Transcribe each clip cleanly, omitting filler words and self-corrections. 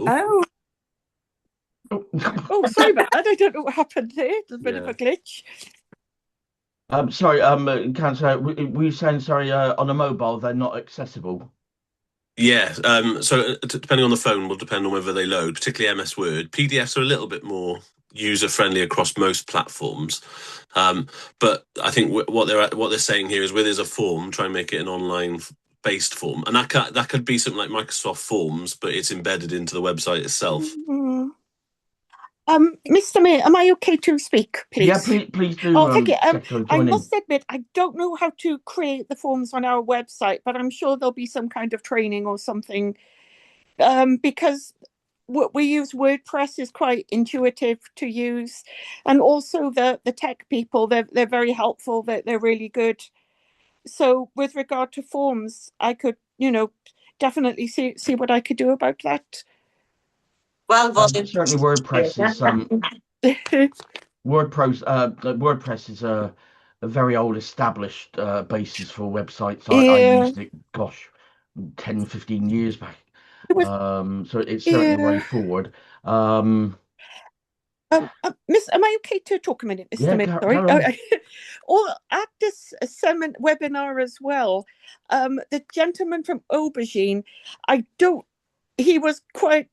Oh, Oh, Oh, sorry about that. I don't know what happened there. There's a bit of yeah. a glitch. Sorry, Cancer, were you saying, sorry, on a mobile, they're not accessible? Yeah. So depending on the phone will depend on whether they load, particularly MS Word. PDFs are a little bit more user friendly across most platforms. But I think what they're saying here is where there's a form, try and make it an online based form, and that could be something like Microsoft Forms, but it's embedded into the website itself. Mm. Mr. Mayor, am I okay to speak, Yeah, please? please do, Oh, thank you. Secretary, I join in. must admit, I don't know how to create the forms on our website, but I'm sure there'll be some kind of training or something. Because what we use WordPress is quite intuitive to use, and also the tech people, they're very helpful. They're really good. So with regard to forms, I could, definitely see what I could do about that. well, Certainly WordPress is WordPress is a very old established basis for websites. I Yeah. used it, gosh, 10, 15 years back. It was, So it's certainly a way yeah. forward. Um, Miss, am I okay to talk a minute, Mr. yeah, Mayor? Sorry. carry on. Or at this webinar as well, the gentleman from Aubergine, I don't. He was quite.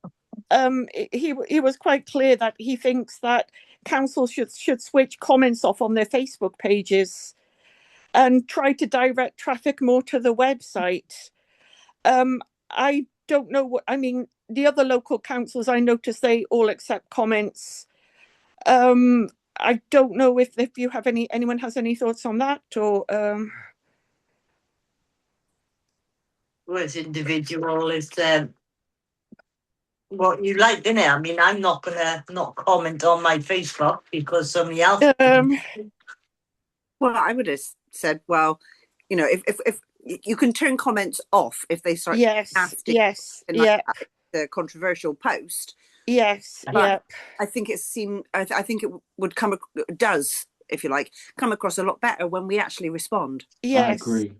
He was quite clear that he thinks that council should switch comments off on their Facebook pages and try to direct traffic more to the website. I don't know what I mean. The other local councils, I noticed they all accept comments. I don't know if you have anyone has any thoughts on that or well, it's individual. It's what you like, isn't it? I mean, I'm not gonna not comment on my Facebook because somebody else. Well, I would have said, well, if you can turn comments off if they start yes, nasty yes, and like yeah, the controversial post. yes, But yeah. I think I think it would does, if you like, come across a lot better when we actually respond. I Yes. agree.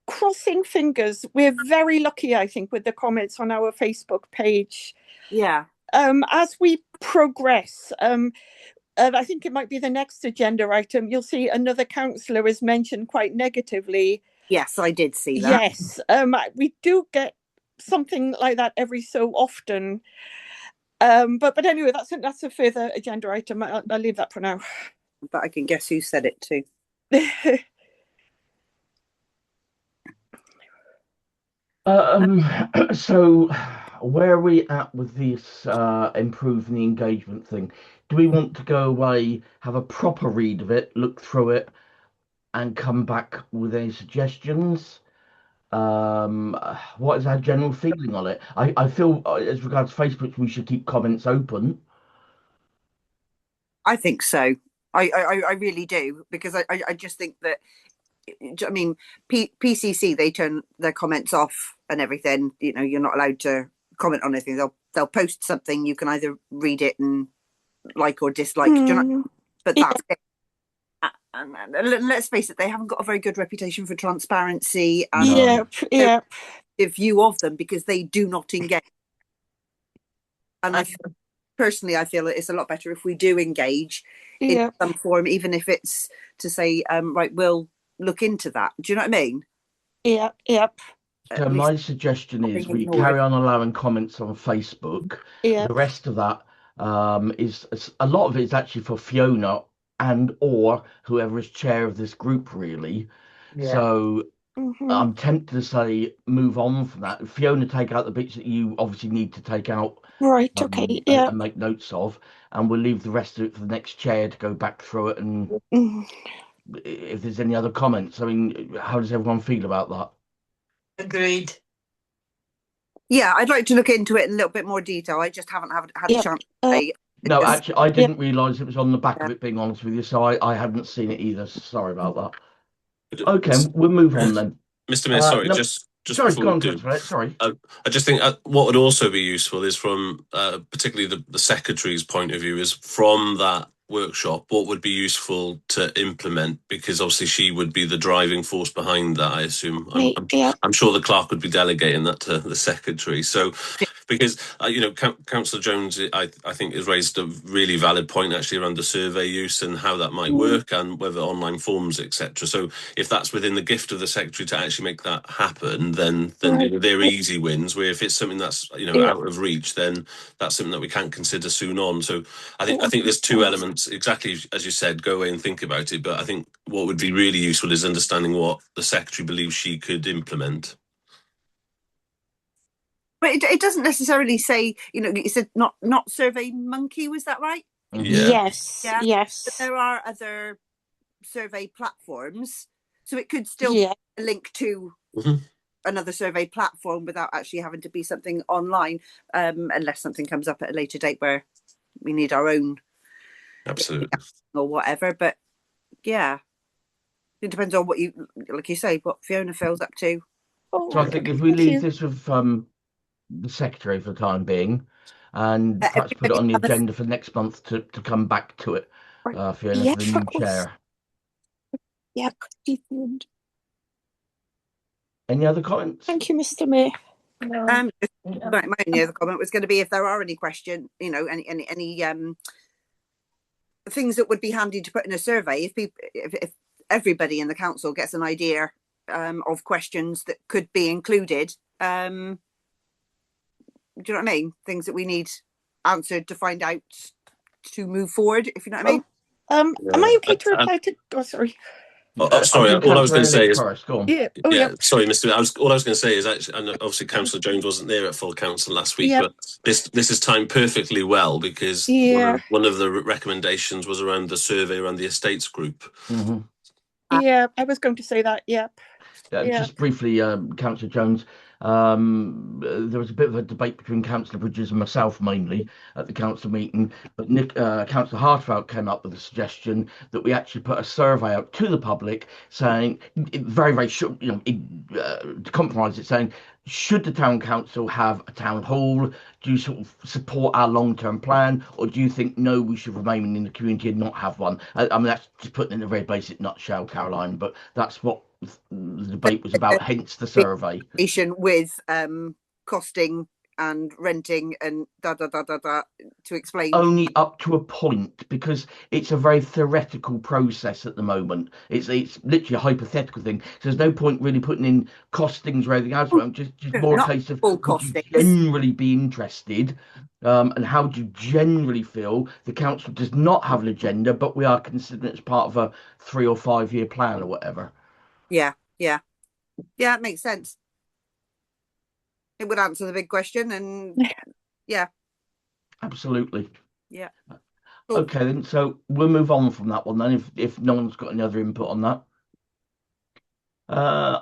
Crossing fingers. We're very lucky, I think, with the comments on our Facebook page. Yeah. As we progress, I think it might be the next agenda item. You'll see another councillor is mentioned quite negatively. Yes, I did see that. Yes, we do get something like that every so often. But anyway, that's a further agenda item. I'll leave that for now. But I can guess who said it too. So where are we at with this improving the engagement thing? Do we want to go away, have a proper read of it, look through it, and come back with any suggestions? What is our general feeling on it? I feel as regards Facebook, we should keep comments open. I think so. I really do, because I just think that, I mean, PCC, they turn their comments off and everything. You're not allowed to comment on anything. They'll post something. You can either read it and like or dislike. Do you know? But that's it. And let's face it, they haven't got a very good reputation for transparency and view of them, because they do not engage. And personally, I feel it's a lot better if we do engage in some form, even if it's to say, right, we'll look into that. Do you know what I mean? Yep. So my suggestion is we carry on allowing comments on Facebook. The rest of that is a lot of it is actually for Fiona and or whoever is chair of this group, really. So I'm tempted to say move on from that. Fiona, take out the bits that you obviously need to take out, right? Okay, and make notes of, and we'll leave the rest of it for the next chair to go back through it. And if there's any other comments, I mean, how does everyone feel about that? Agreed. Yeah, I'd like to look into it in a little bit more detail. I just haven't had a chance to say. No, actually, I didn't realise it was on the back of it, being honest with you, so I hadn't seen it either. Sorry about that. Okay, we'll move on then. Mr. Mayor, sorry, no, just sorry, before go on, we do, sorry. I just think what would also be useful is from particularly the secretary's point of view, is from that workshop, what would be useful to implement, because obviously she would be the driving force behind that, I assume. I'm sure the clerk would be delegating that to the secretary. So because Councillor Jones, I think, has raised a really valid point actually around the survey use and how that might work, and whether online forms, etc. So if that's within the gift of the secretary to actually make that happen, then they're easy wins. Where if it's something that's out of reach, then that's something that we can't consider soon on. So I think there's two elements, exactly as you said. Go away and think about it. But I think what would be really useful is understanding what the secretary believes she could implement. But it doesn't necessarily say, you said not Survey Monkey, was that right? Yeah. Yes. But there are other survey platforms, so it could still be a link to another survey platform without actually having to be something online, unless something comes up at a later date where we need our own. Absolutely. Or whatever, but yeah, it depends on what like you say, what Fiona feels up to. So I think if we leave this with the secretary for the time being, and perhaps put it on the agenda for next month to come back to it, Fiona, for the new chair. Yeah. Any other comments? Thank you, Mr. Mayor. My only other comment was going to be if there are any question, any things that would be handy to put in a survey. If everybody in the council gets an idea of questions that could be included, do you know what I mean? Things that we need answered to find out to move forward. If you know what I mean. Am I okay to reply to? Oh, sorry. Sorry, all I was going to say is, sorry, Mr. All I was going to say is actually, and obviously Councillor Jones wasn't there at full council last week, but this is timed perfectly well, because one of the recommendations was around the survey around the estates group. Yeah, I was going to say that. Just briefly, Councillor Jones, there was a bit of a debate between Councillor Bridges and myself mainly at the council meeting, but Councillor Hartwell came up with a suggestion that we actually put a survey out to the public saying, very, very short, to compromise it, saying, should the town council have a town hall? Do you sort of support our long-term plan, or do you think no, we should remain in the community and not have one? I mean, that's just putting it in a very basic nutshell, Caroline, but that's what the debate was about, hence the survey. With costing and renting and to explain. Only up to a point, because it's a very theoretical process at the moment. It's literally a hypothetical thing. So there's no point really putting in costings or anything else. Just more a case of would you generally be interested, and how do you generally feel? The council does not have an agenda, but we are considering it as part of a 3 or 5 year plan or whatever. Yeah, it makes sense. It would answer the big question, and absolutely. Yeah. Cool. Okay, then, so we'll move on from that one then, if no one's got any other input on that.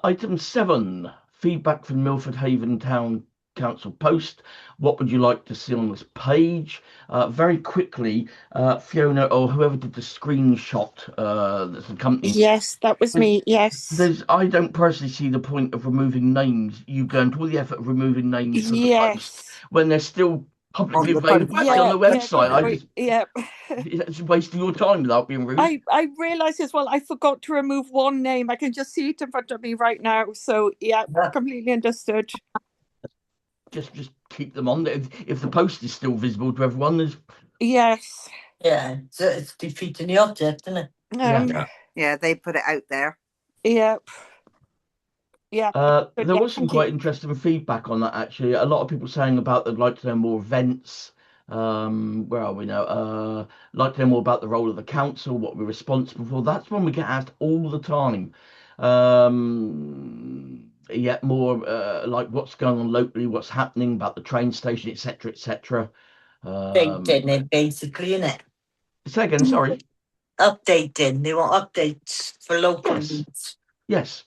Item 7, feedback from Milford Haven Town Council post. What would you like to see on this page? Very quickly, Fiona, or whoever did the screenshot that's accompanying. Yes, that was me. Yes. I don't personally see the point of removing names. You've gone to all the effort of removing names from the post when they're still publicly available on the website. It's wasting your time without being rude. I realise as well, I forgot to remove one name. I can just see it in front of me right now. So completely understood. Just keep them on there. If the post is still visible to everyone, there's so it's defeating the object, isn't it? They put it out there. There was some quite interesting feedback on that, actually. A lot of people saying about they'd like to know more events. Where are we now? Like to know more about the role of the council, what we're responsible for. That's one we get asked all the time. More like what's going on locally, what's happening about the train station, etc., etc. Updating, basically, innit? Say again, sorry. Updating. They want updates for local news. Yes.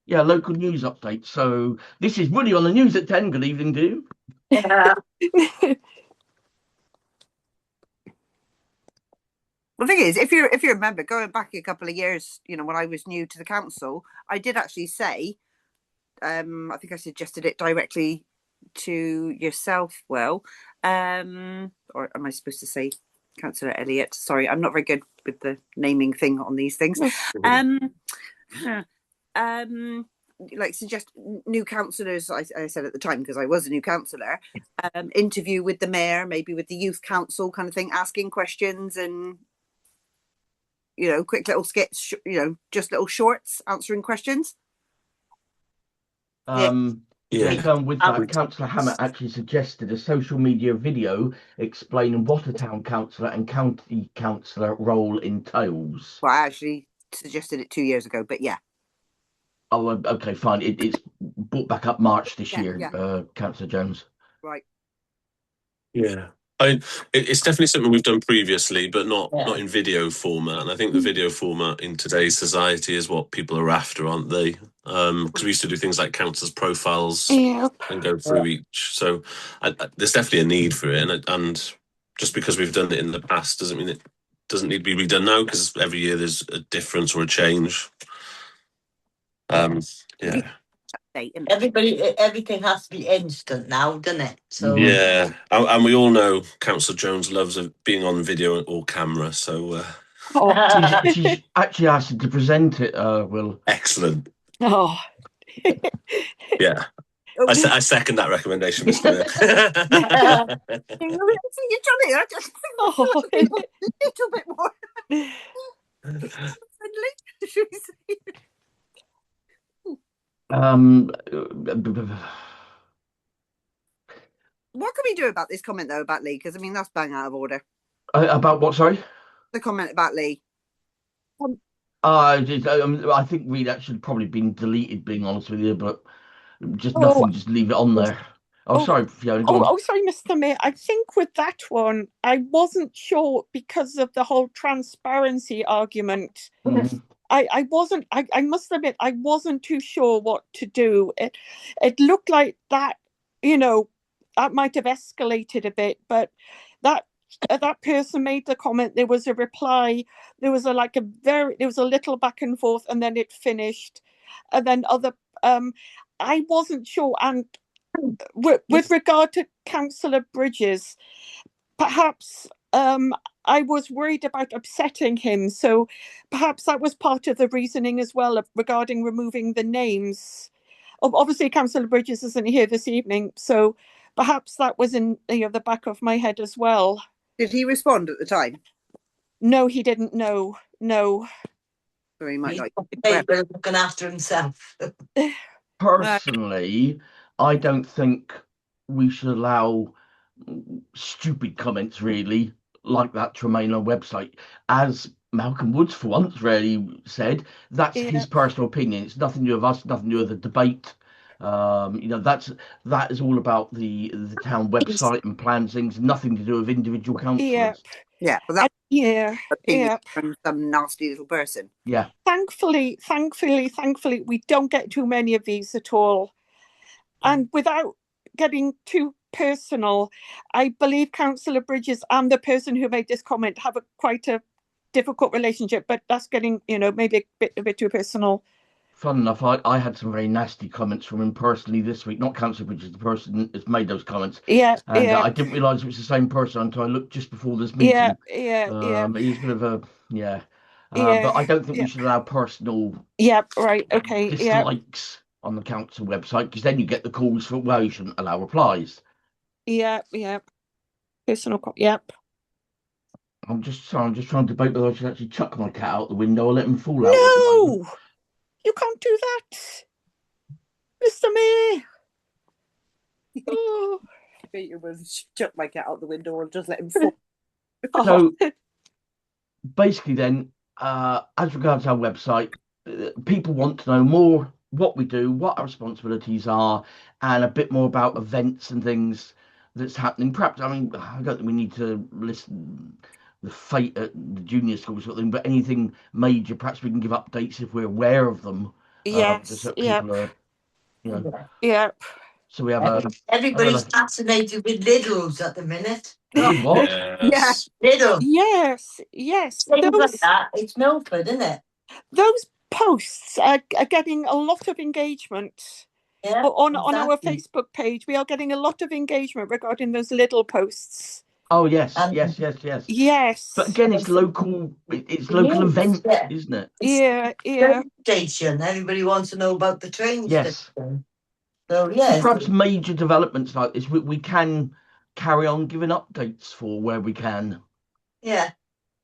Yeah, local news updates. So this is Woody on the news at 10. Good evening to you. Yeah. The thing is, if you remember, going back a couple of years, when I was new to the council, I did actually say, I think I suggested it directly to yourself, Will, or am I supposed to say Councillor Elliott? Sorry, I'm not very good with the naming thing on these things. like suggest new councillors. I said at the time, because I was a new councillor, interview with the mayor, maybe with the youth council, kind of thing, asking questions and, you know, quick little skits, you know, just little shorts answering questions. With that, Councillor Hammett actually suggested a social media video explaining what a town councillor and county councillor role entails. Well, I actually suggested it 2 years ago, but yeah. Oh, okay, fine. It's brought back up March this year, Councillor Jones. Right. Yeah. It's definitely something we've done previously, but not in video format. And I think the video format in today's society is what people are after, aren't they? Because we used to do things like councillors' profiles and go through each. So there's definitely a need for it. And just because we've done it in the past doesn't mean it doesn't need to be redone now, because every year there's a difference or a change. Everything has to be instant now, doesn't it? So yeah, and we all know Councillor Jones loves being on video or camera. So she's actually asked to present it. Will excellent. Oh, yeah. I second that recommendation, Mr. You're just a little bit more friendly, should we say? What can we do about this comment though about Lee? Because I mean that's bang out of order. About what? Sorry. The comment about Lee. I think that should probably been deleted. Being honest with you, but just nothing. Just leave it on there. Sorry, Fiona. Sorry, Mr. Mayor. I think with that one, I wasn't sure because of the whole transparency argument. Mm-hmm. I wasn't. I must admit, I wasn't too sure what to do. It looked like that, you know, that might have escalated a bit, but that person made the comment. There was a reply. There was a little back and forth, and then it finished, and then other. I wasn't sure, and with regard to Councillor Bridges, perhaps I was worried about upsetting him, so perhaps that was part of the reasoning as well regarding removing the names. Obviously, Councillor Bridges isn't here this evening, so perhaps that was in the back of my head as well. Did he respond at the time? No, he didn't. No. So he might he's looking after himself. Personally, I don't think we should allow stupid comments really like that to remain on a website. As Malcolm Woods for once really said, that's his personal opinion. It's nothing to do with us, nothing to do with the debate. That is all about the town website and plans, things, nothing to do with individual councillors. From some nasty little person. Yeah. Thankfully, we don't get too many of these at all. And without getting too personal, I believe Councillor Bridges and the person who made this comment have quite a difficult relationship, but that's getting, maybe a bit too personal. Fun enough, I had some very nasty comments from him personally this week. Not Councillor Bridges, the person that's made those comments. I didn't realise it was the same person until I looked just before this meeting. He's a bit of a but I don't think we should allow personal dislikes on the council website, because then you get the calls for, well, you shouldn't allow replies. Personal. I'm just trying to debate whether I should actually chuck my cat out the window or let him fall out. No, you can't do that, Mr. Mayor. You was chuck my cat out the window or just let him fall. So basically then, as regards our website, people want to know more what we do, what our responsibilities are, and a bit more about events and things that's happening. Perhaps, I don't think we need to list the fate at the junior school sort of thing, but anything major, perhaps we can give updates if we're aware of them. So we have everybody's fascinated with Littles at the minute. What? Yes. Littles. Yes. Things like that. It's Milford, isn't it? Those posts are getting a lot of engagement. On our Facebook page. We are getting a lot of engagement regarding those little posts. Oh yes, And- yes. Yes. But again, it's local. It's local Yes, event, yeah. isn't it? Yeah. Train station. Everybody wants to know about the train Yes. station. So yes, Perhaps major developments like this, we can carry on giving updates for where we can. yeah.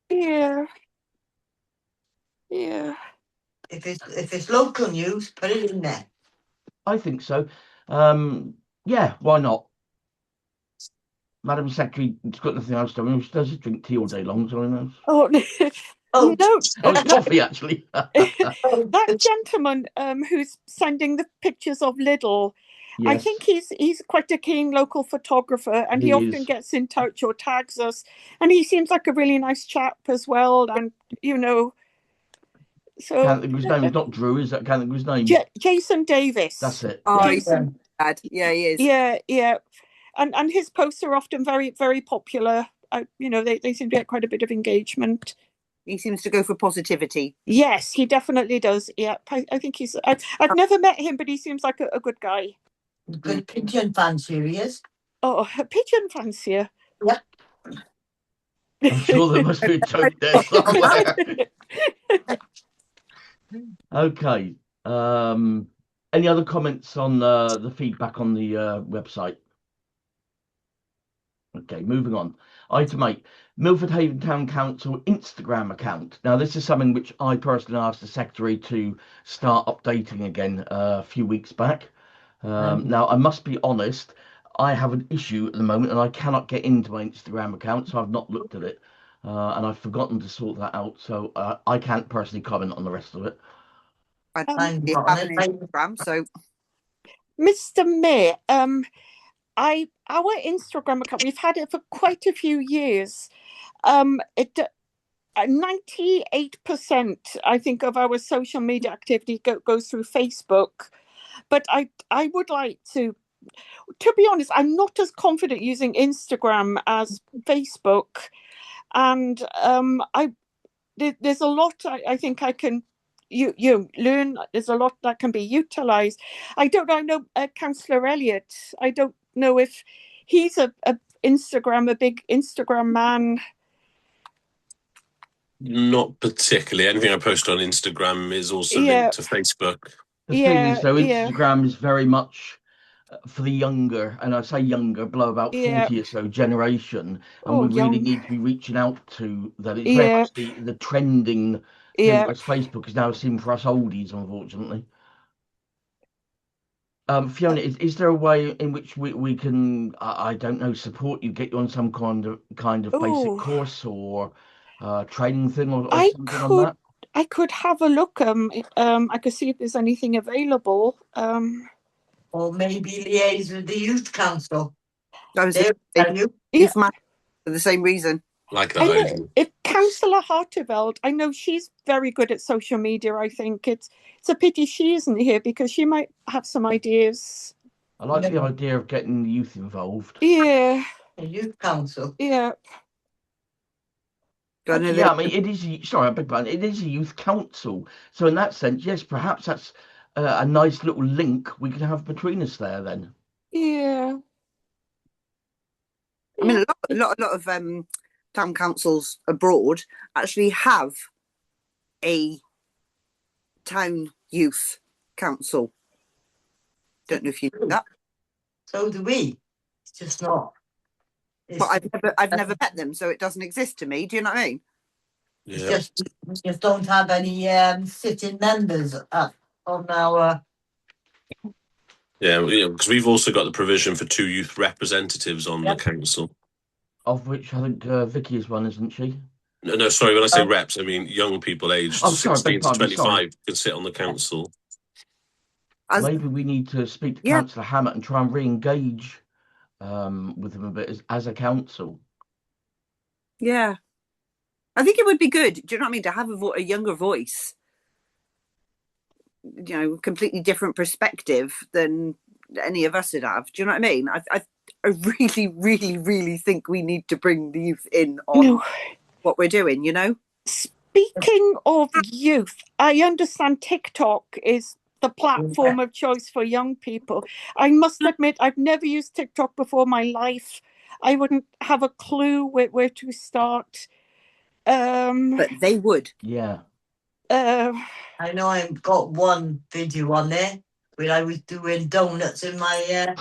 Yeah. If it's local news, put it in there. I think so. Yeah, why not? Madam Secretary, it's got nothing else to do. She does drink tea all day long, so I know. Oh, Oh, no. Oh, it's coffee, actually. That gentleman who's sending the pictures of Lidl, Yes, I think he's quite a keen local photographer, and he often is. gets in touch or tags us, and he seems like a really nice chap as well. And so Can't think of his name. It's not Drew, is that? Can't think of his name. Jason Davis. That's it. Oh, Yes. he's bad. Yeah, he is. Yeah. And his posts are often very, very popular. They seem to get quite a bit of engagement. He seems to go for positivity. Yes, he definitely does. Yeah, I think he's. I've never met him, but he seems like a good guy. Good pigeon fancier he is. Oh, a pigeon fancier. Yeah. I'm sure there must be a joke there somewhere. Okay. Any other comments on the feedback on the website? Okay, moving on. Item 8, Milford Haven Town Council Instagram account. Now, this is something which I personally asked the Secretary to start updating again a few weeks back. Now, I must be honest, I have an issue at the moment and I cannot get into my Instagram account, so I've not looked at it. And I've forgotten to sort that out, so I can't personally comment on the rest of it. I don't have an Instagram, so Mr. Mayor, our Instagram account, we've had it for quite a few years. 98%, I think, of our social media activity goes through Facebook. But I would like to be honest, I'm not as confident using Instagram as Facebook. And there's a lot I think I can you learn. There's a lot that can be utilised. I don't know. I know Councillor Elliott. I don't know if he's a big Instagram man. Not particularly. Anything I post on Instagram is also linked to Facebook. The thing is, though, Instagram is very much for the younger, and I say younger, below about 40 or so generation, and we really need to be reaching out to that. It's very much the trending thing, whereas Facebook is now seen for us oldies, unfortunately. Fiona, is there a way in which we can, I don't know, support you, get you on some kind of basic course or training thing or something on that? I could have a look. I could see if there's anything available. Or maybe liaise with the youth council. I was for the same reason. Like that. If Councillor Harteveld, I know she's very good at social media. I think it's a pity she isn't here because she might have some ideas. I like the idea of getting the youth involved. Yeah. The youth council. Yeah. Yeah, I mean, it is. Sorry, I beg pardon. It is a youth council, so in that sense, yes, perhaps that's a nice little link we can have between us there. Then. Yeah. I mean, a lot of town councils abroad actually have a town youth council. Don't know if you know that. So do we. It's just not. But I've never met them, so it doesn't exist to me. Do you know what I mean? Yeah. It's just don't have any sitting members on our. Yeah, because we've also got the provision for 2 youth representatives on the council. Of which I think Vicky is one, isn't she? No, sorry, when I say reps, I mean young people aged 16 to 25 can sit on the council. Maybe we need to speak to Councillor Hammett and try and re-engage with them a bit as a council. Yeah. I think it would be good, do you know what I mean, to have a younger voice. You know, completely different perspective than any of us would have. Do you know what I mean? I really, really, really think we need to bring the youth in on what we're doing, you know? Speaking of youth, I understand TikTok is the platform of choice for young people. I must admit, I've never used TikTok before in my life. I wouldn't have a clue where to start. But they would. Yeah. I know I've got one video on there where I was doing donuts in my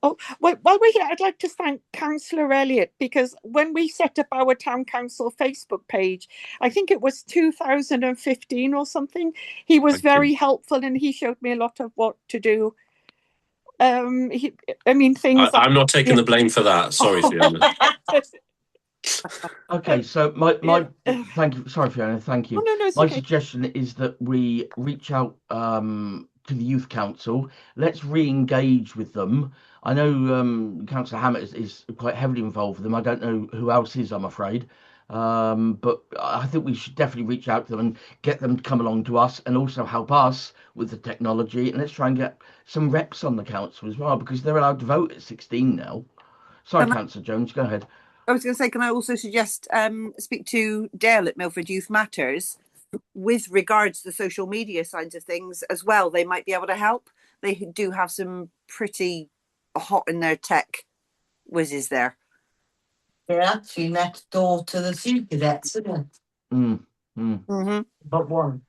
Oh, well, while we're here, I'd like to thank Councillor Elliott, because when we set up our Town Council Facebook page, I think it was 2015 or something, he was very helpful and he showed me a lot of what to do. Things I'm not taking the blame for that. Sorry, Fiona. Okay, so my thank you. Sorry, Fiona. Thank you. No, My okay. suggestion is that we reach out to the Youth Council. Let's re-engage with them. I know Councillor Hammett is quite heavily involved with them. I don't know who else is, I'm afraid. But I think we should definitely reach out to them and get them to come along to us and also help us with the technology. And let's try and get some reps on the council as well, because they're allowed to vote at 16 now. Sorry, Councillor Jones, go ahead. I was going to say, can I also suggest speak to Dale at Milford Youth Matters with regards to the social media sides of things as well? They might be able to help. They do have some pretty hot in their tech whizzes there. They're actually next door to the Sea Cadets, isn't it? Mm-hmm. But one.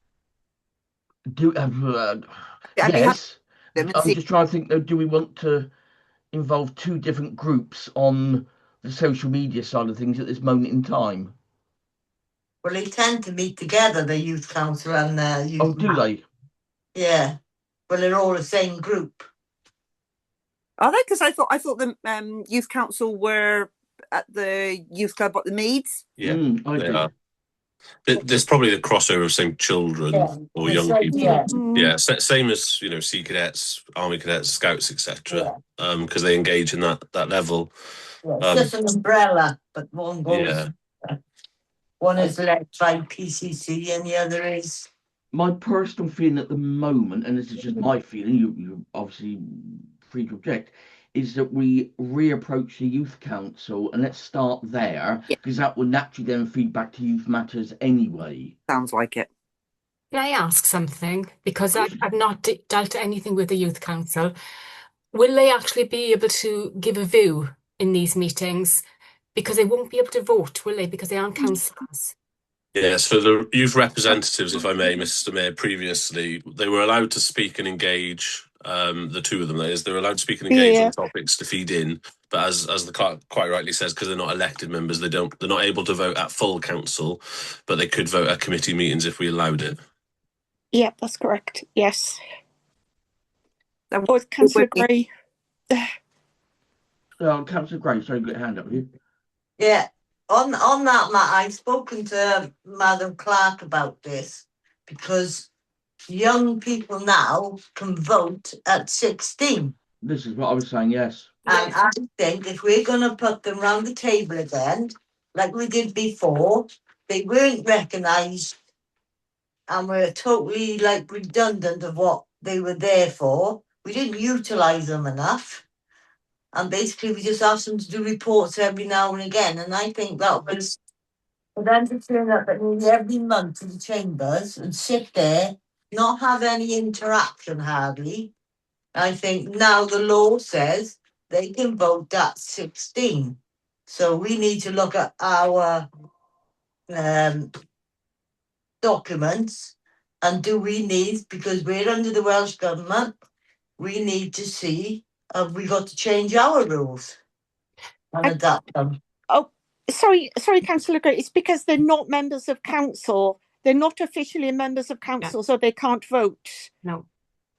Yes. I'm just trying to think, though, do we want to involve two different groups on the social media side of things at this moment in time? Well, they tend to meet together, the youth council and the youth. Oh, do they? Yeah. Well, they're all the same group. Are they? Because I thought the youth council were at the youth club at the Meads. Yeah, they are. There's probably the crossover of same children or young people. Yeah, same as Sea Cadets, Army Cadets, Scouts, etc. Because they engage in that level. Yeah, it's just an umbrella, but one goes. Yeah. One is led by PCC and the other is. My personal feeling at the moment, and this is just my feeling, you're obviously free to object, is that we reapproach the Youth Council and let's start there, because that will naturally then feed back to Youth Matters anyway. Sounds like it. Can I ask something? Because I've not dealt anything with the Youth Council. Will they actually be able to give a view in these meetings? Because they won't be able to vote, will they? Because they aren't councillors. Yeah, so the youth representatives, if I may, Mr. Mayor, previously, they were allowed to speak and engage, the two of them, that is, they were allowed to speak and engage on topics to feed in, but as the clerk quite rightly says, because they're not elected members, they're not able to vote at full council, but they could vote at committee meetings if we allowed it. Yeah, that's correct, yes. Or Councillor Gray. Councillor Gray, sorry, got your hand up here. Yeah, on that matter, I've spoken to Madam Clerk about this, because young people now can vote at 16. This is what I was saying, yes. And I think if we're going to put them round the table again, like we did before, they weren't recognised and were totally redundant of what they were there for. We didn't utilise them enough. And basically, we just asked them to do reports every now and again. And I think that was for them to turn up at nearly every month to the chambers and sit there, not have any interaction hardly. I think now the law says they can vote at 16. So we need to look at our documents and do we need, because we're under the Welsh Government, we need to see we got to change our rules and adapt them. Oh, sorry, Councillor Gray. It's because they're not members of council. They're not officially members of council, so they can't vote. No.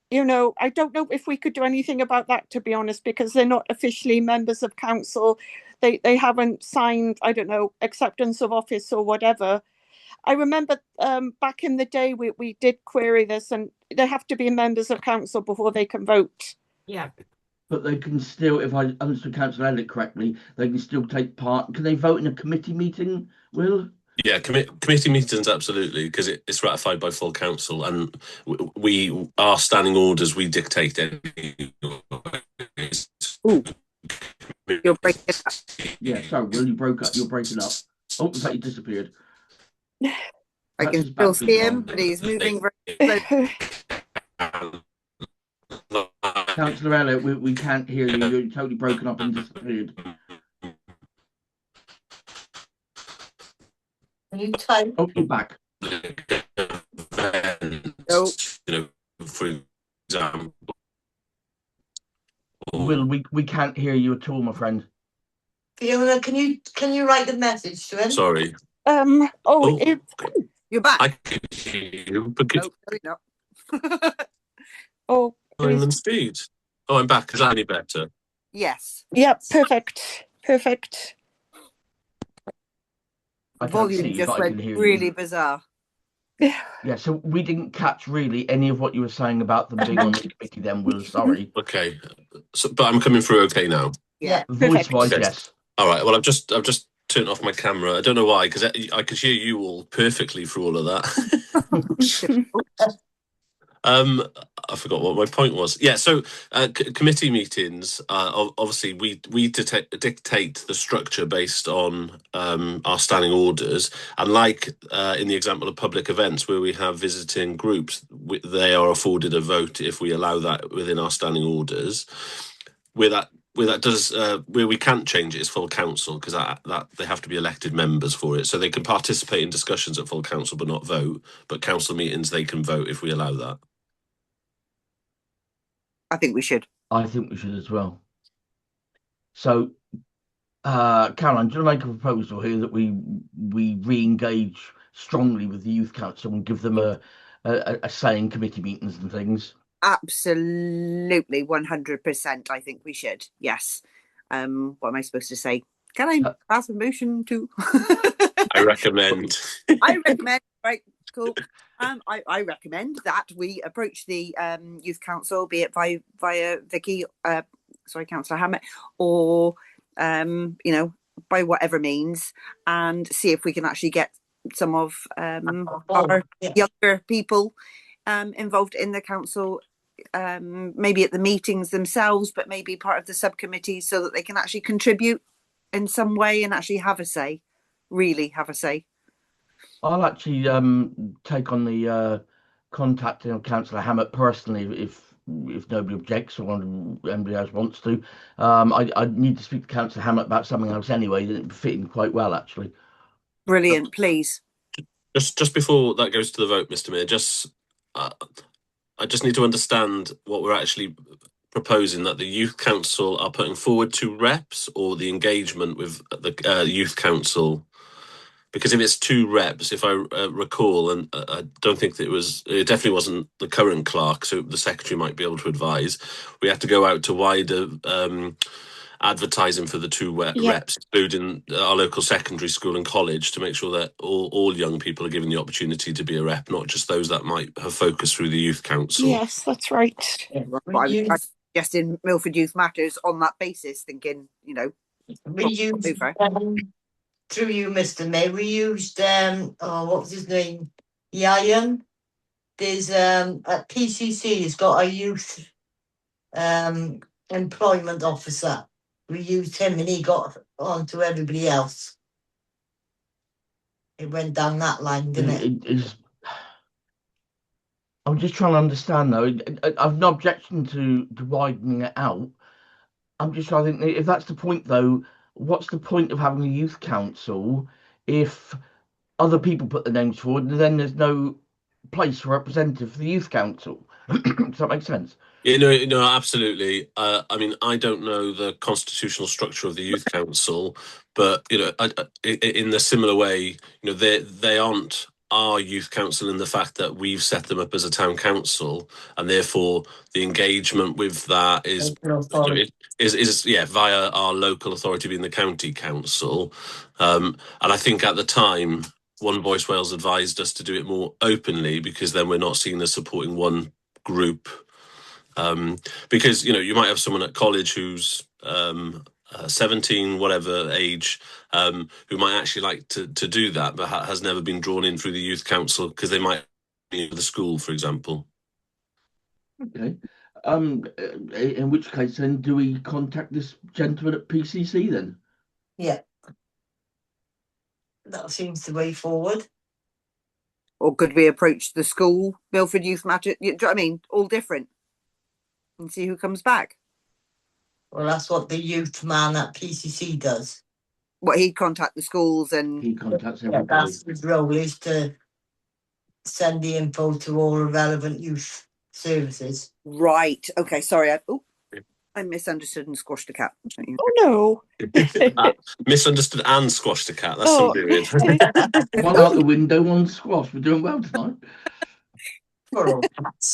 I don't know if we could do anything about that, to be honest, because they're not officially members of council. They haven't signed, I don't know, acceptance of office or whatever. I remember back in the day we did query this, and they have to be members of council before they can vote. Yeah. But they can still, if I understood Councillor Elliott correctly, they can still take part. Can they vote in a committee meeting, Will? Yeah, committee meetings, absolutely, because it's ratified by full council, and our standing orders, we dictate any. You're breaking up. Yeah, sorry, Will, you broke up. You're breaking up. Oh, in fact, you disappeared. I can still see him, but he's moving very slowly. Councillor Elliott, we can't hear you. You're totally broken up and disappeared. Can you type? Oh, you're back. Oh. You know, for example. Will, we can't hear you at all, my friend. Fiona, can you write the message to him? Sorry. You're back. I can hear you. No. Island speed. Oh, I'm back. Is that any better? Yes. Yeah, perfect. Perfect. I Volume just went really bizarre. Yeah, so we didn't catch really any of what you were saying about them being on the committee then, Will. Sorry. Okay. So, but I'm coming through okay now. Yeah. Voice-wise, Okay. yes. All right. Well, I've just turned off my camera. I don't know why, because I could hear you all perfectly through all of that. I forgot what my point was. Yeah, so committee meetings, obviously we dictate the structure based on our standing orders, and like in the example of public events where we have visiting groups, they are afforded a vote if we allow that within our standing orders. Where we can't change it is full council, because that they have to be elected members for it, so they can participate in discussions at full council but not vote. But council meetings they can vote if we allow that. I think we should. I think we should as well. So, Caroline, do you want to make a proposal here that we re-engage strongly with the Youth Council and give them a say in committee meetings and things? Absolutely, 100%. I think we should. Yes. What am I supposed to say? Can I pass a motion to? I recommend. I recommend. Right. Cool. I recommend that we approach the Youth Council, be it via Vicky, Councillor Hammett, or by whatever means, and see if we can actually get some of our younger people involved in the council, maybe at the meetings themselves, but maybe part of the subcommittees, so that they can actually contribute in some way and actually have a say, really have a say. I'll actually take on the contacting of Councillor Hammett personally if nobody objects or anybody else wants to. I need to speak to Councillor Hammett about something else anyway that fit in quite well, actually. Brilliant, please. Just before that goes to the vote, Mr. Mayor, I just need to understand what we're actually proposing, that the Youth Council are putting forward two reps, or the engagement with the Youth Council. Because if it's two reps, if I recall, and I don't think that it definitely wasn't the current clerk, so the secretary might be able to advise, we have to go out to wider advertising for the two reps, including our local secondary school and college, to make sure that all young people are given the opportunity to be a rep, not just those that might have focused through the Youth Council. Yes, that's right. I suggested Milford Youth Matters on that basis, thinking, through you, Mr. Mayor, we used what was his name? Ian. There's at PCC, he's got a youth employment officer. We used him and he got on to everybody else. It went down that line, didn't it? I'm just trying to understand though. I've no objection to widening it out. I'm just trying to think, if that's the point though, what's the point of having a youth council if other people put the names forward and then there's no place for representative for the youth council? Does that make sense? No, absolutely. I mean, I don't know the constitutional structure of the youth council, but in the similar way, they aren't our youth council in the fact that we've set them up as a town council, and therefore the engagement with that is via our local authority being the county council. And I think at the time, One Voice Wales advised us to do it more openly, because then we're not seen as supporting one group. Because you might have someone at college who's 17, whatever age, who might actually like to do that, but has never been drawn in through the youth council because they might be the school, for example. Okay. In which case, then, do we contact this gentleman at PCC then? Yeah. That seems the way forward. Or could we approach the school, Milford Youth Matter? Do you know what I mean? All different. and see who comes back. Well, that's what the youth man at PCC does. What, he'd contact the schools and He contacts Yeah, everybody. that's his role, is to send the info to all the relevant youth services. right. Okay, sorry. I misunderstood and squashed a cat. Oh no. Misunderstood and squashed a cat. That's so weird. One out the window, one squash. We're doing well tonight. For all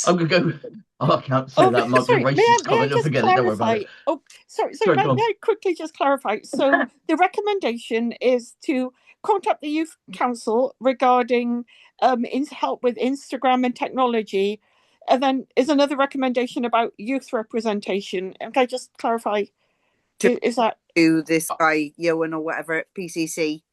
I'm gonna go. Oh, I can't say that. Might be a Sorry, racist may I comment. I'll just forget it. Don't worry about clarify? it. Oh, sorry, Sorry, may go on. I quickly just clarify? So the recommendation is to contact the Youth Council regarding help with Instagram and technology. And then is another recommendation about youth representation. And can I just clarify? Is that to this guy, Johan or whatever at PCC?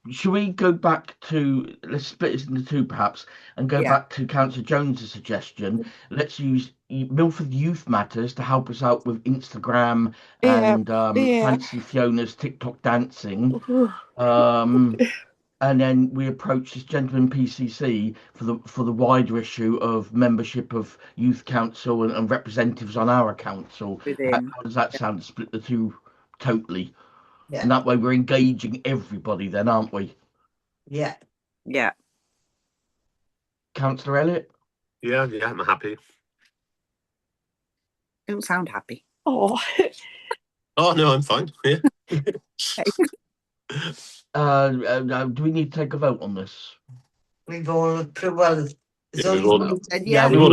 Should we go back to, let's split this into two perhaps, and go back to Councillor Jones's suggestion. Let's use Milford Youth Matters to help us out with Instagram and Fancy Fiona's TikTok dancing. And then we approach this gentleman PCC for the wider issue of membership of Youth Council and representatives on our council. How does that sound, to split the two totally? Yeah. And that way we're engaging everybody then, aren't we? Yeah. Yeah. Councillor Elliott? Yeah, I'm happy. You don't sound happy. Oh. Oh, no, I'm fine. Yeah. Do we need to take a vote on this? We've all well, we've all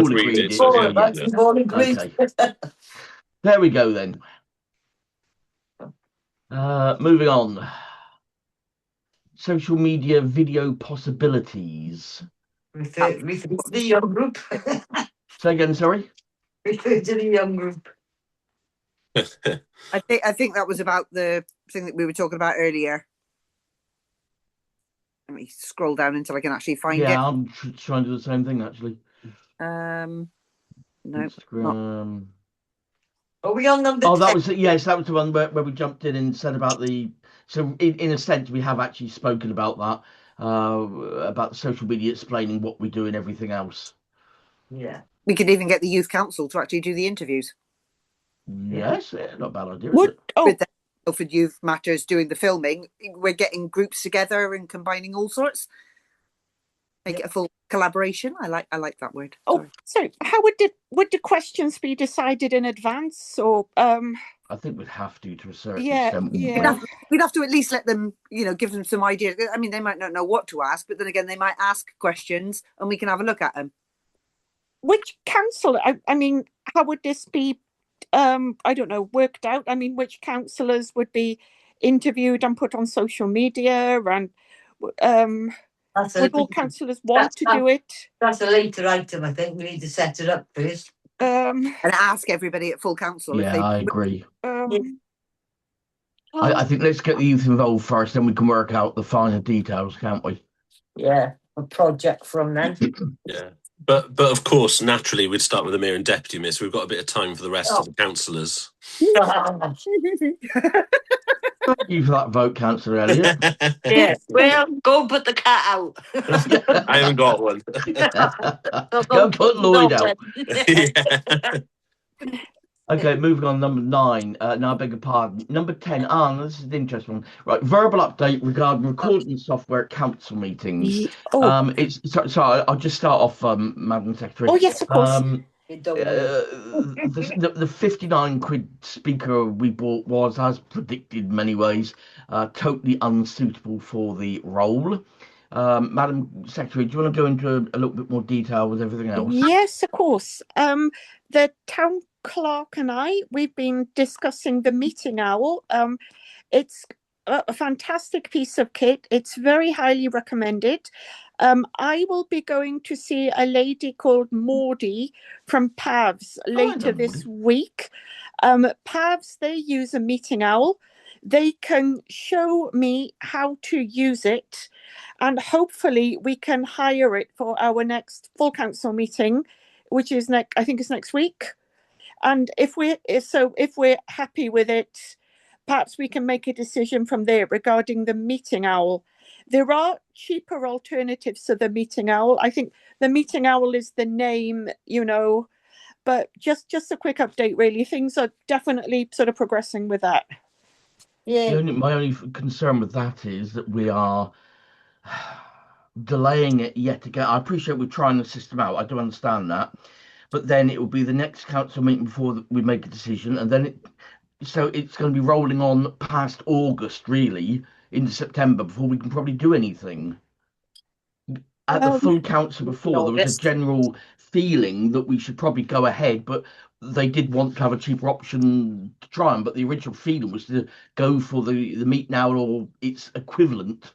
agreed it. We've all agreed. Okay. There we go then. Moving on. Social media video possibilities. Refer to the young group. Say again, sorry? Refer to the young group. I think that was about the thing that we were talking about earlier. Let me scroll down until I can actually find it. Yeah, I'm trying to do the same thing actually. No. Instagram. Are we on number 10? Oh, that was yes, that was the one where we jumped in and said about the. So in a sense, we have actually spoken about that, about social media explaining what we do and everything else. Yeah. We could even get the Youth Council to actually do the interviews. Yes, not a bad idea. With the Milford Youth Matters doing the filming, we're getting groups together and combining all sorts. Make it a full collaboration. I like that word. Oh, sorry. How would the questions be decided in advance, or I think we'd have to a certain extent. Yeah. We'd have to at least let them, give them some ideas. I mean, they might not know what to ask, but then again, they might ask questions, and we can have a look at them. Which council? I mean, how would this be? I don't know, worked out. I mean, which councillors would be interviewed and put on social media, and would all councillors want to do it? That's a later item. I think we need to set it up first. And ask everybody at full council. Yeah, I agree. Oh. I think let's get the youth involved first, then we can work out the finer details, can't we? Yeah, a project from then. Yeah. But of course, naturally, we'd start with the mayor and deputy mayor, so we've got a bit of time for the rest of the councillors. Thank you for that vote, Councillor Elliott. Yeah, well, go put the cat out. I haven't got one. Go put Lloyd out. Yeah. Okay, moving on, number 9. No, I beg your pardon. Number 10. This is an interesting one. Right, verbal update regarding recording software at council meetings. It's so I'll just start off, Madam Secretary. Oh yes, of course. The 59 quid speaker we bought was, as predicted in many ways, totally unsuitable for the role. Madam Secretary, do you want to go into a little bit more detail with everything else? Yes, of course. The town clerk and we've been discussing the Meeting Owl. It's a fantastic piece of kit. It's very highly recommended. I will be going to see a lady called Maudie from PAVS later this week. PAVS, they use a Meeting Owl. They can show me how to use it, and hopefully we can hire it for our next full council meeting, which is I think it's next week. And if we're happy with it, perhaps we can make a decision from there regarding the Meeting Owl. There are cheaper alternatives to the Meeting Owl. I think the Meeting Owl is the name, but just a quick update, really. Things are definitely sort of progressing with that. Yeah, My only concern with that is that we are delaying it yet again. I appreciate we're trying the system out. I do understand that, but then it will be the next council meeting before we make a decision, and then so it's going to be rolling on past August, really, into September before we can probably do anything. At the full council before, there was a general feeling that we should probably go ahead, but they did want to have a cheaper option to try them. But the original feeling was to go for the meet now or its equivalent.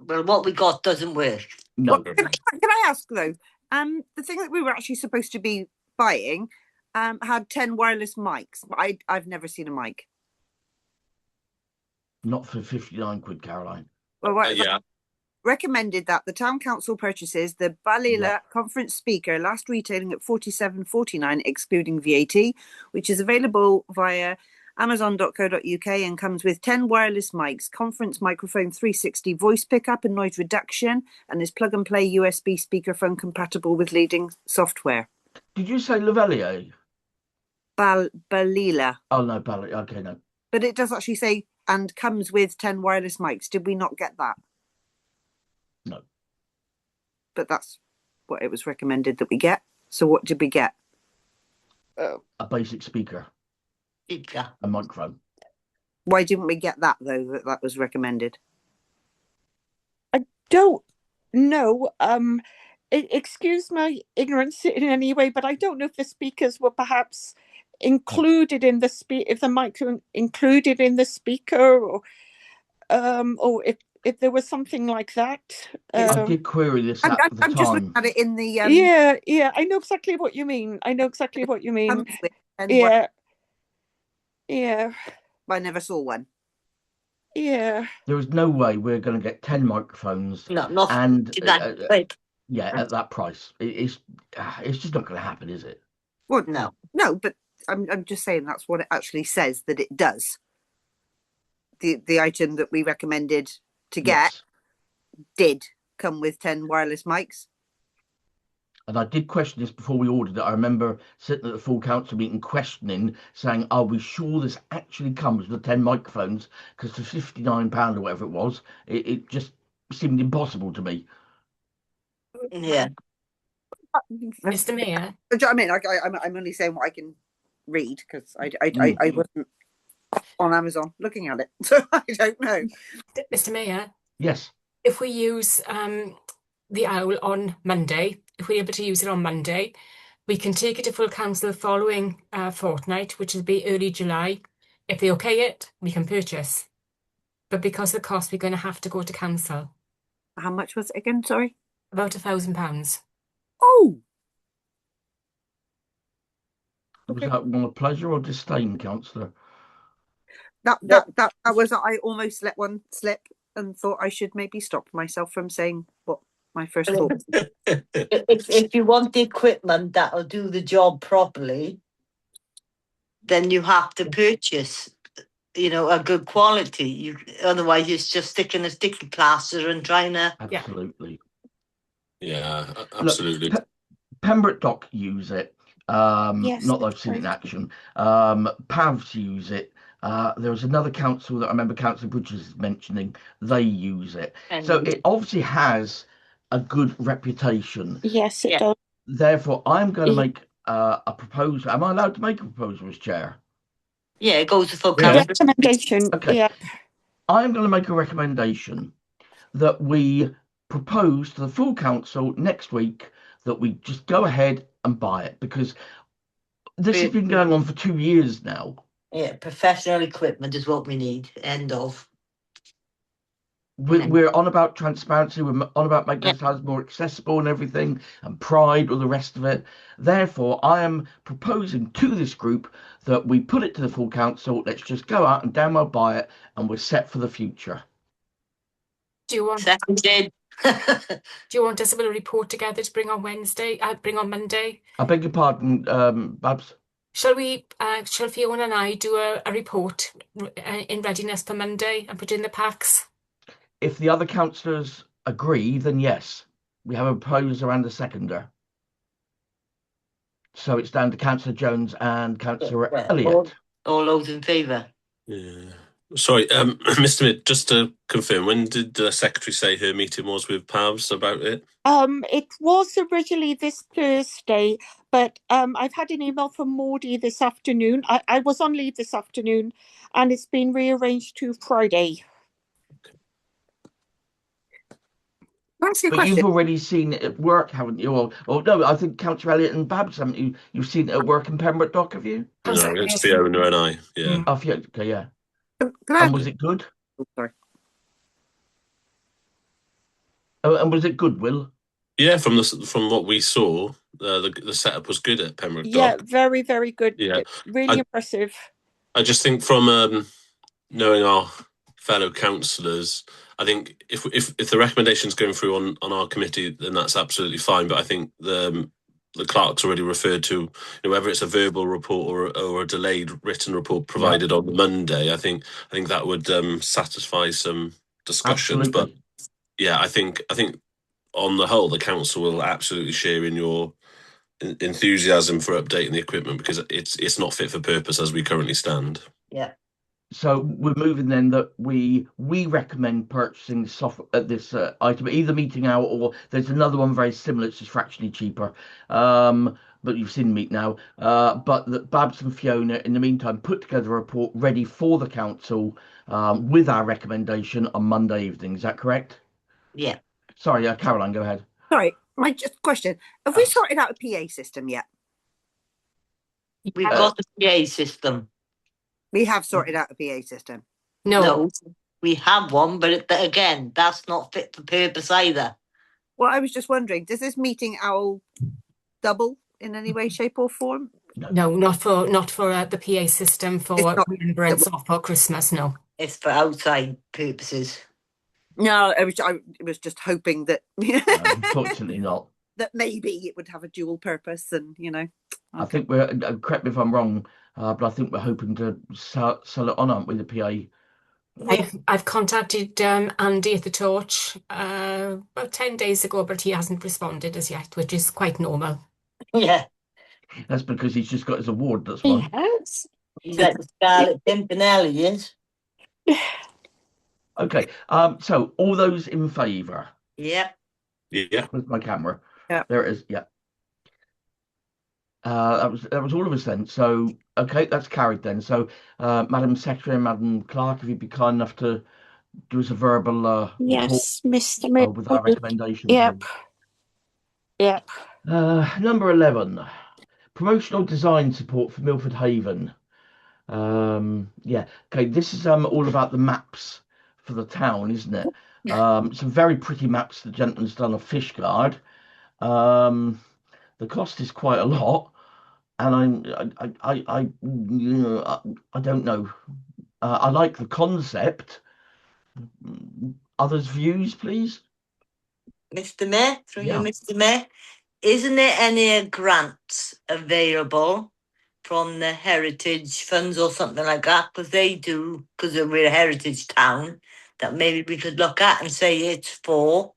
well, what we got doesn't work. No. Can I ask though? The thing that we were actually supposed to be buying had 10 wireless mics, but I've never seen a mic. Not for 59 quid, Caroline. Well, Yeah. recommended that the town council purchases the Ballyla conference speaker, last retailing at £47.49 excluding VAT, which is available via amazon.co.uk and comes with 10 wireless mics, conference microphone 360 voice pickup and noise reduction, and is plug and play USB speakerphone compatible with leading software. Did you say Lavalier? Ballyla. Oh no, Ballyla. Okay, no. But it does actually say and comes with 10 wireless mics. Did we not get that? No. But that's what it was recommended that we get. So what did we get? A basic speaker, Speaker. a microphone. Why didn't we get that though? That was recommended. I don't know. Excuse my ignorance in any way, but I don't know if the speakers were perhaps included in the if the mic were included in the speaker, or if there was something like that. I did query this at the I'm time. just looking at it in the yeah, I know exactly what you mean. Yeah. I never saw one. Yeah. There was no way we're going to get 10 microphones No, not and right. at that price. It's just not going to happen, is it? Well, No, but I'm just saying that's what it actually says that it does. The item that we recommended to get did come with 10 wireless mics. And I did question this before we ordered it. I remember sitting at the full council meeting questioning, saying, are we sure this actually comes with 10 microphones? Because for £59 or whatever it was, it just seemed impossible to me. yeah. Mr. Mayor. Do you know what I mean? I'm only saying what I can read because I wasn't on Amazon looking at it, so I don't know. Mr. Mayor. Yes. If we use the owl on Monday, if we're able to use it on Monday, we can take it to full council the following fortnight, which will be early July. If they okay it, we can purchase. But because of the cost, we're going to have to go to council. How much was it again? Sorry. About £1,000. Oh. Was that one a pleasure or disdain, councillor? That was, I almost let one slip and thought I should maybe stop myself from saying what my first thought. If you want the equipment that'll do the job properly, then you have to purchase, a good quality. Otherwise, it's just sticking a sticky plaster and trying to. Absolutely. Yeah, absolutely. Look, Pembroke Dock use it. Yes, not that I've seen it in action. PAVs use it. There was another council that I remember Councillor Bridges mentioning. They use it. So it obviously has a good reputation. Yes, it does. Therefore, I'm going to make a proposal. Am I allowed to make a proposal as chair? Yeah, it goes to full council. Recommendation. Okay. Yeah. I'm going to make a recommendation that we propose to the full council next week that we just go ahead and buy it, because this has been going on for 2 years now. Yeah, professional equipment is what we need. End of. We're on about transparency. We're on about making ourselves more accessible and everything, and pride, all the rest of it. Therefore, I am proposing to this group that we put it to the full council. Let's just go out and damn well buy it, and we're set for the future. Do you want? Seconded. Do you want us to put a report together to bring on Wednesday? Bring on Monday. I beg your pardon, Babs. Shall Fiona and I do a report in readiness for Monday and put in the packs? If the other councillors agree, then yes. We have a proposer and a seconder. So it's down to Councillor Jones and Councillor Yeah. Elliott. All those in favour? Yeah. Sorry, Mr. Midd, just to confirm, when did the secretary say her meeting was with Pavs about it? It was originally this Thursday, but I've had an email from Maudie this afternoon. I was on leave this afternoon, and it's been rearranged to Friday. That's your But question. you've already seen it at work, haven't you? Or no, I think Councillor Elliott and Babs, haven't you? You've seen it at work in Pembroke Dock, have you? No, it's the owner and I. Yeah. Oh, yeah. Okay, yeah. Can I- And was it good? Oh, sorry. Oh, and was it good, Will? Yeah, from what we saw, the setup was good at Pembroke Yeah, Dock. very, very good. Yeah. Really impressive. I just think from knowing our fellow councillors, I think if the recommendation's going through on our committee, then that's absolutely fine. But I think the clerk's already referred to, whether it's a verbal report or a delayed written report provided on the Monday. I think that would satisfy some discussions. Absolutely. But yeah, I think on the whole, the council will absolutely share in your enthusiasm for updating the equipment, because it's not fit for purpose as we currently stand. Yeah. So we're moving then that we recommend purchasing this item, either meeting out, or there's another one very similar. It's just fractionally cheaper. But you've seen meet now. But that Babs and Fiona, in the meantime, put together a report ready for the council with our recommendation on Monday evening. Is that correct? Yeah. Sorry, Caroline, go ahead. Sorry, my just question. Have we sorted out a PA system yet? We've got the PA system. We have sorted out a PA system. No. We have one, but again, that's not fit for purpose either. Well, I was just wondering, does this meeting owl double in any way, shape, or form? No, not for the PA system for remembrance or for Christmas. No. It's for outside purposes. No, I was just hoping that Unfortunately not. that maybe it would have a dual purpose, and I think we're, correct me if I'm wrong, but I think we're hoping to sell it on, aren't we, the PA? I've contacted Andy at the Torch about 10 days ago, but he hasn't responded as yet, which is quite normal. Yeah. That's because he's just got his award, that's why. Yes. He's like the Scarlet Pimpernel, he is. Okay, so all those in favour? Yeah. Yeah. Where's my camera? Yeah. There it is, yeah. That was all of us then. So, okay, that's carried then. So, Madam Secretary and Madam Clerk, if you'd be kind enough to do us a verbal Yes, Mr. report Midd. with our recommendations. Yep. Yep. Number 11, promotional design support for Milford Haven. Yeah, okay, this is all about the maps for the town, isn't it? Some very pretty maps the gentleman's done of Fishguard. The cost is quite a lot, and I don't know. I like the concept. Others' views, please. Mr. Mayor, through Yeah. you, Mr. Mayor, isn't there any grants available from the heritage funds or something like that? Because they do, because we're a heritage town, that maybe we could look at and say it's for,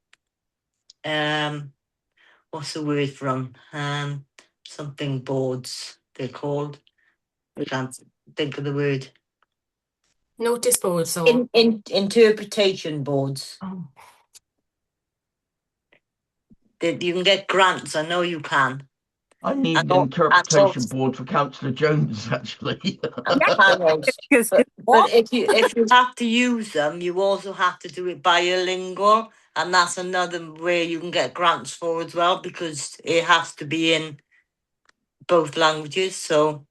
what's the word from? Something boards, they're called. I can't think of the word. Notice boards or Interpretation boards. Oh. That you can get grants, I know you can. I need And an al- interpretation and board for Councillor Jones, actually. Because But if you have to use them, you also have to do it bilingual, and that's another way you can get grants for as well, because it has to be in both languages. So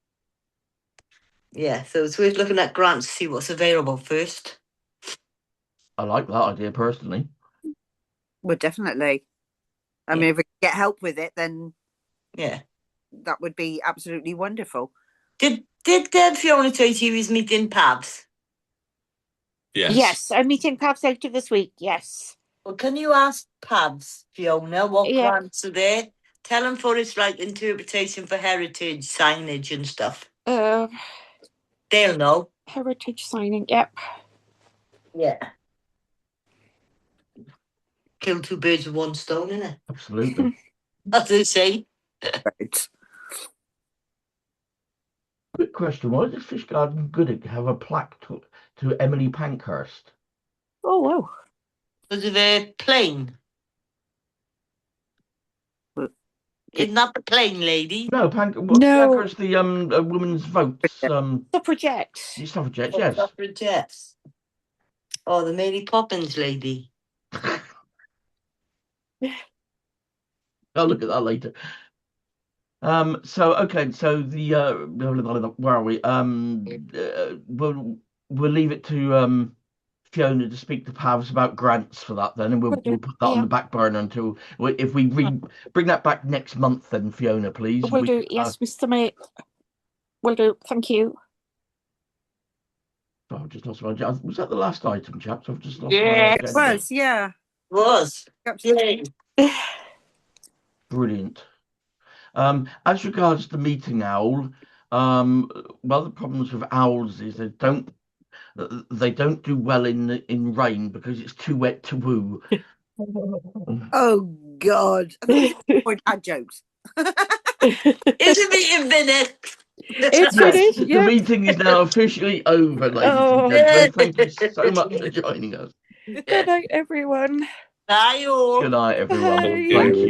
yeah, so it's worth looking at grants to see what's available first. I like that idea personally. well, definitely. I mean, if we get help with it, then Yeah. that would be absolutely wonderful. Did Fiona say she was meeting Pabs? Yes, I'm meeting Pabs later this week. Yes. Well, can you ask Pabs, Fiona, what Yeah. grants are there? Tell them for it's like interpretation for heritage signage and stuff. They'll know. Heritage signing. Yep. Yeah. Kill two birds with one stone, innit? Absolutely. That's what they say. Right. Quick question: why does Fishgarden Goodwick have a plaque to Emily Pankhurst? Oh wow. Was it a plane? Isn't that the plane lady? No, Pankhurst, the women's votes. Suffragettes. The suffragettes, yes. Suffragettes. Oh, the Mary Poppins lady. I'll look at that later. So okay, so the where are we? We'll leave it to Fiona to speak to Pavs about grants for that then, and we'll put that on the back burner until if we bring that back next month then, Fiona, please. Will do, yes, Mr. May. Will do, thank you. Oh, I've just lost my. Was that the last item, chaps? I've just lost Yeah, my. It was, yeah. Was. Absolutely. Brilliant. As regards the meeting owl, one of the problems with owls is they don't do well in rain because it's too wet to woo. Oh God! I thought you were dad jokes. Is it meeting finished? It's finished. The meeting is now officially over, ladies and gentlemen. Thank you so much for joining us. Good night, everyone. Bye, all. Good night, everyone. Bye. Thank you.